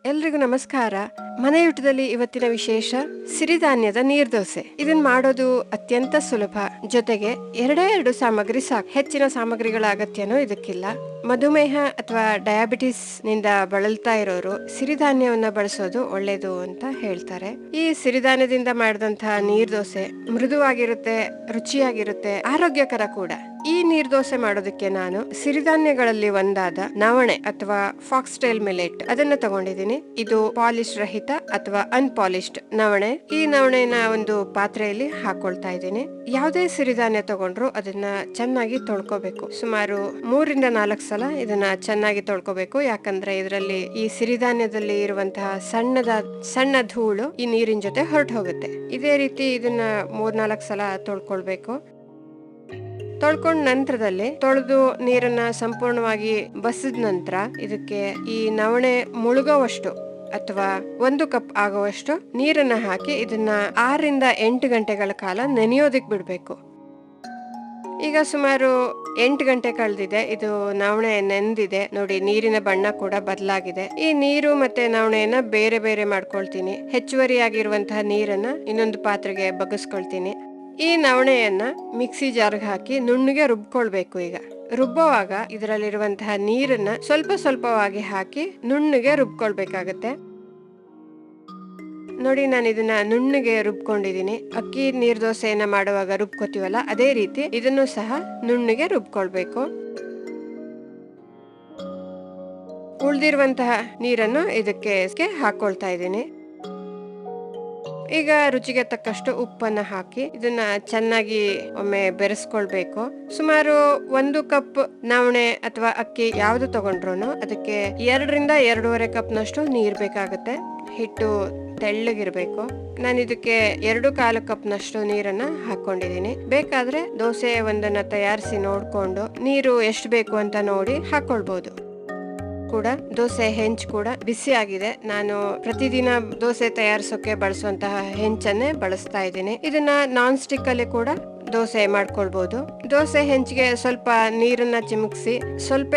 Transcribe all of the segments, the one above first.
ಎಲ್ರಿಗೂ ನಮಸ್ಕಾರ. ಮನೆಯೂಟದಲ್ಲಿ ಇವತ್ತಿನ ವಿಶೇಷ ಸಿರಿಧಾನ್ಯದ ನೀರ್ದೋಸೆ. ಇದನ್ನ ಮಾಡೋದು ಅತ್ಯಂತ ಸುಲಭ. ಜೊತೆಗೆ ಎರಡು ಸಾಮಗ್ರಿ ಸಾಕು. ಹೆಚ್ಚಿನ ಸಾಮಗ್ರಿಗಳ ಅಗತ್ಯನೂ ಇದಕ್ಕಿಲ್ಲ. ಮಧುಮೇಹ ಅಥವಾ ಡಯಾಬಿಟಿಸ್ ನಿಂದ ಬಳಲ್ತಾ ಇರೋರು ಸಿರಿಧಾನ್ಯವನ್ನ ಬಳಸೋದು ಒಳ್ಳೇದು ಅಂತ ಹೇಳ್ತಾರೆ. ಈ ಸಿರಿಧಾನ್ಯದಿಂದ ಮಾಡಿದಂತಹ ನೀರ್ದೋಸೆ ಮೃದುವಾಗಿರುತ್ತೆ, ರುಚಿಯಾಗಿರುತ್ತೆ, ಆರೋಗ್ಯಕರ ಕೂಡ. ಈ ನೀರ್ದೋಸೆ ಮಾಡೋದಕ್ಕೆ ನಾನು ಸಿರಿಧಾನ್ಯಗಳಲ್ಲಿ ಒಂದಾದ ನವಣೆ ಅಥವಾ ಫಾಕ್ಸ್ಟೈಲ್ ಮಿಲೆಟ್ ಅದನ್ನ ತಗೊಂಡಿದ್ದೀನಿ. ಇದು ಪಾಲಿಶ್ ರಹಿತ ಅಥವಾ ಅನ್ಪಾಲಿಶ್ಡ್ ನವಣೆ. ಈ ನವಣೆನ ಒಂದು ಪಾತ್ರೆಯಲ್ಲಿ ಹಾಕೊಳ್ತಾ ಇದ್ದೀನಿ. ಯಾವುದೇ ಸಿರಿಧಾನ್ಯ ತಗೊಂಡ್ರು ಅದನ್ನ ಚೆನ್ನಾಗಿ ತೊಳ್ಕೊಬೇಕು. ಸುಮಾರು 3-4 ಸಲ ಇದನ್ನ ಚೆನ್ನಾಗಿ ತೊಳ್ಕೊಬೇಕು. ಯಾಕಂದ್ರೆ ಇದರಲ್ಲಿ ಈ ಸಿರಿಧಾನ್ಯದಲ್ಲಿ ಇರುವಂತಹ ಸಣ್ಣ ಧೂಳು ಈ ನೀರಿನ ಜೊತೆ ಹೊರಟು ಹೋಗುತ್ತೆ. ಇದೇ ರೀತಿ ಇದನ್ನ 3-4 ಸಲ ತೊಳ್ಕೊಳ್ಬೇಕು. ತೊಳ್ಕೊಂಡ ನಂತರದಲ್ಲಿ ತೊಳೆದು ನೀರನ್ನ ಸಂಪೂರ್ಣವಾಗಿ ಬಸಿದ ನಂತರ ಇದಕ್ಕೆ ಈ ನವಣೆ ಮುಳುಗೋವಷ್ಟು ಅಥವಾ 1 ಕಪ್ ಆಗುವಷ್ಟು ನೀರನ್ನ ಹಾಕಿ ಇದನ್ನ 6-8 ಗಂಟೆಗಳ ಕಾಲ ನೆನೆಯೋದಿಕ್ ಬಿಡ್ಬೇಕು. ಈಗ ಸುಮಾರು 8 ಗಂಟೆ ಕಳೆದಿದೆ. ಇದು ನವಣೆ ನೆಂದಿದೆ ನೋಡಿ, ನೀರಿನ ಬಣ್ಣ ಕೂಡ ಬದಲಾಗಿದೆ. ಈ ನೀರು ಮತ್ತೆ ನವಣೆಯನ್ನ ಬೇರೆ ಬೇರೆ ಮಾಡ್ಕೊಳ್ತೀನಿ. ಹೆಚ್ಚುವರಿಯಾಗಿರುವಂತಹ ನೀರನ್ನ ಇನ್ನೊಂದು ಪಾತ್ರೆಗೆ ಬಗ್ಗಿಸ್ಕೊಳ್ತೀನಿ. ಈ ನವಣೆಯನ್ನ ಮಿಕ್ಸಿ ಜಾರ್ಗೆ ಹಾಕಿ ನುಣ್ಣಗೆ ರುಬ್ಕೊಳ್ಬೇಕು. ಈಗ ರುಬ್ಬುವಾಗ ಇದರಲ್ಲಿರುವಂತಹ ನೀರನ್ನ ಸ್ವಲ್ಪ ಸ್ವಲ್ಪವಾಗಿ ಹಾಕಿ ನುಣ್ಣಗೆ ರುಬ್ಕೊಳ್ಬೇಕಾಗತ್ತೆ. ನೋಡಿ, ನಾನು ಇದನ್ನ ನುಣ್ಣಗೆ ರುಬ್ಕೊಂಡಿದೀನಿ. ಅಕ್ಕಿ ನೀರ್ದೋಸೆಯನ್ನ ಮಾಡುವಾಗ ರುಬ್ಕೋತೀವಲ್ಲ, ಅದೇ ರೀತಿ ಇದನ್ನು ಸಹ ನುಣ್ಣಗೆ ರುಬ್ಕೊಳ್ಬೇಕು. ಉಳ್ದಿರುವಂತಹ ನೀರನ್ನು ಇದಕ್ಕೆ ಹಾಕೊಳ್ತಾ ಇದ್ದೀನಿ. ಈಗ ರುಚಿಗೆ ತಕ್ಕಷ್ಟು ಉಪ್ಪನ್ನ ಹಾಕಿ ಇದನ್ನ ಚೆನ್ನಾಗಿ ಒಮ್ಮೆ ಬೆರೆಸ್ಕೊಳ್ಬೇಕು. ಸುಮಾರು 1 ಕಪ್ ನವಣೆ ಅಥವಾ ಅಕ್ಕಿ ಯಾವ್ದು ತಗೊಂಡ್ರು ಅದಕ್ಕೆ 2-2.5 ಕಪ್ನಷ್ಟು ನೀರ್ ಬೇಕಾಗುತ್ತೆ. ಹಿಟ್ಟು ತೆಳ್ಳಗಿರ್ಬೇಕು. ನಾನು ಇದಕ್ಕೆ 2-1/4 ಕಪ್ನಷ್ಟು ನೀರನ್ನ ಹಾಕೊಂಡಿದೀನಿ. ಬೇಕಾದ್ರೆ ದೋಸೆ ಒಂದನ್ನ ತಯಾರಿಸಿ ನೋಡ್ಕೊಂಡು ನೀರು ಎಷ್ಟು ಬೇಕು ಅಂತ ನೋಡಿ ಹಾಕೊಳ್ಬಹುದು. ಕೂಡ ದೋಸೆ ಹೆಂಚು ಕೂಡ ಬಿಸಿ ಆಗಿದೆ. ನಾನು ಪ್ರತಿದಿನ ದೋಸೆ ತಯಾರಿಸೋಕೆ ಬಳಸುವಂತಹ ಹೆಂಚನ್ನೇ ಬಳಸ್ತಾ ಇದ್ದೀನಿ. ಇದನ್ನ ನಾನ್ ಸ್ಟಿಕ್ ಅಲ್ಲಿ ಕೂಡ ದೋಸೆ ಮಾಡ್ಕೊಳ್ಬಹುದು. ದೋಸೆ ಹೆಂಚಿಗೆ ಸ್ವಲ್ಪ ನೀರನ್ನ ಚಿಮುಕ್ಸಿ ಸ್ವಲ್ಪ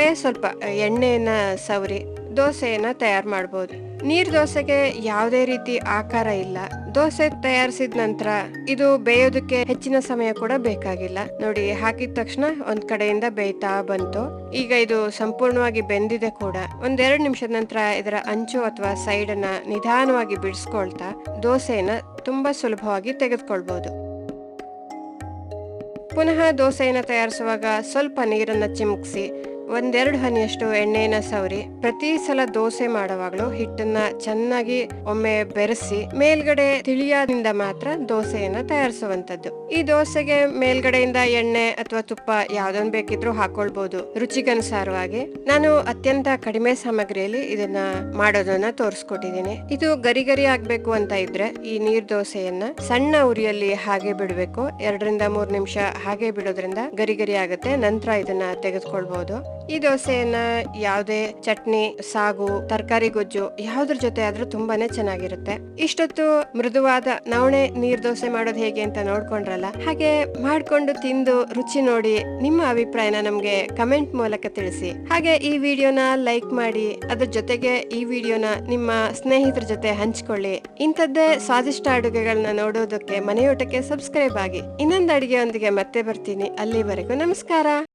ಎಣ್ಣೆಯನ್ನ ಸವರಿ ದೋಸೆಯನ್ನ ತಯಾರು ಮಾಡಬಹುದು. ನೀರ್ ದೋಸೆಗೆ ಯಾವುದೇ ರೀತಿ ಆಕಾರ ಇಲ್ಲ. ದೋಸೆ ತಯಾರಿಸಿದ ನಂತರ ಇದು ಬೇಯೋದಕ್ಕೆ ಹೆಚ್ಚಿನ ಸಮಯ ಕೂಡ ಬೇಕಾಗಿಲ್ಲ. ನೋಡಿ, ಹಾಕಿದ ತಕ್ಷಣ ಒಂದ್ ಕಡೆಯಿಂದ ಬೇಯ್ತಾ ಬಂತು. ಈಗ ಇದು ಸಂಪೂರ್ಣವಾಗಿ ಬೆಂದಿದೆ ಕೂಡ. 1-2 ನಿಮಿಷದ ನಂತರ ಇದರ ಅಂಚು ಅಥವಾ ಸೈಡ್ ಅನ್ನ ನಿಧಾನವಾಗಿ ಬಿಡಿಸ್ಕೊಳ್ತಾ ದೋಸೆಯನ್ನ ತುಂಬಾ ಸುಲಭವಾಗಿ ತೆಗೆದುಕೊಳ್ಬಹುದು. ಪುನಃ ದೋಸೆಯನ್ನ ತಯಾರಿಸುವಾಗ ಸ್ವಲ್ಪ ನೀರನ್ನ ಚಿಮುಕ್ಸಿ 1-2 ಹನಿಯಷ್ಟು ಎಣ್ಣೆನ ಸವರಿ ಪ್ರತಿ ಸಲ ದೋಸೆ ಮಾಡುವಾಗಲೂ ಹಿಟ್ಟನ್ನ ಚೆನ್ನಾಗಿ ಒಮ್ಮೆ ಬೆರೆಸಿ ಮೇಲ್ಗಡೆ ತಿಳಿಯಾದಿಂದ ಮಾತ್ರ ದೋಸೆಯನ್ನ ತಯಾರಿಸುವಂತದ್ದು. ಈ ದೋಸೆಗೆ ಮೇಲ್ಗಡೆಯಿಂದ ಎಣ್ಣೆ ಅಥವಾ ತುಪ್ಪ ಯಾವ್ದೊಂದು ಬೇಕಿದ್ರೂ ಹಾಕೊಳ್ಬಹುದು ರುಚಿಗನುಸಾರವಾಗಿ. ನಾನು ಅತ್ಯಂತ ಕಡಿಮೆ ಸಾಮಗ್ರಿಯಲ್ಲಿ ಇದನ್ನ ಮಾಡೋದನ್ನ ತೋರಿಸ್ಕೊಟ್ಟಿದ್ದೀನಿ. ಇದು ಗರಿ ಆಗ್ಬೇಕು ಅಂತ ಇದ್ರೆ ಈ ನೀರ್ ದೋಸೆಯನ್ನ ಸಣ್ಣ ಉರಿಯಲ್ಲಿ ಹಾಗೆ ಬಿಡ್ಬೇಕು. 2-3 ನಿಮಿಷ ಹಾಗೆ ಬಿಡೋದ್ರಿಂದ ಗರಿ ಆಗುತ್ತೆ. ನಂತರ ಇದನ್ನ ತೆಗೆದುಕೊಳ್ಬಹುದು. ಈ ದೋಸೆಯನ್ನ ಯಾವುದೇ ಚಟ್ನಿ, ಸಾಗು, ತರಕಾರಿ ಗೊಜ್ಜು ಯಾವ್ದ್ರ ಜೊತೆ ಆದ್ರೂ ತುಂಬಾನೇ ಚೆನ್ನಾಗಿರುತ್ತೆ. ಇಷ್ಟೊತ್ತು ಮೃದುವಾದ ನವಣೆ ನೀರ್ ದೋಸೆ ಮಾಡೋದು ಹೇಗೆ ಅಂತ ನೋಡ್ಕೊಂಡ್ರಲ್ಲ, ಹಾಗೆ ಮಾಡ್ಕೊಂಡು ತಿಂದು ರುಚಿ ನೋಡಿ ನಿಮ್ಮ ಅಭಿಪ್ರಾಯನ ನಮ್ಗೆ ಕಮೆಂಟ್ ಮೂಲಕ ತಿಳಿಸಿ. ಹಾಗೆ ಈ ವಿಡಿಯೋನ ಲೈಕ್ ಮಾಡಿ, ಅದ್ರ ಜೊತೆಗೆ ಈ ವಿಡಿಯೋನ ನಿಮ್ಮ ಸ್ನೇಹಿತರ ಜೊತೆ ಹಂಚ್ಕೊಳ್ಳಿ. ಇಂಥದ್ದೇ ಸ್ವಾದಿಷ್ಟ ಅಡುಗೆಗಳನ್ನ ನೋಡೋದಕ್ಕೆ ಮನೆಯೂಟಕ್ಕೆ ಸಬ್ಸ್ಕ್ರೈಬ್ ಆಗಿ. ಇನ್ನೊಂದು ಅಡುಗೆಯೊಂದಿಗೆ ಮತ್ತೆ ಬರ್ತೀನಿ. ಅಲ್ಲಿವರೆಗೂ ನಮಸ್ಕಾರ.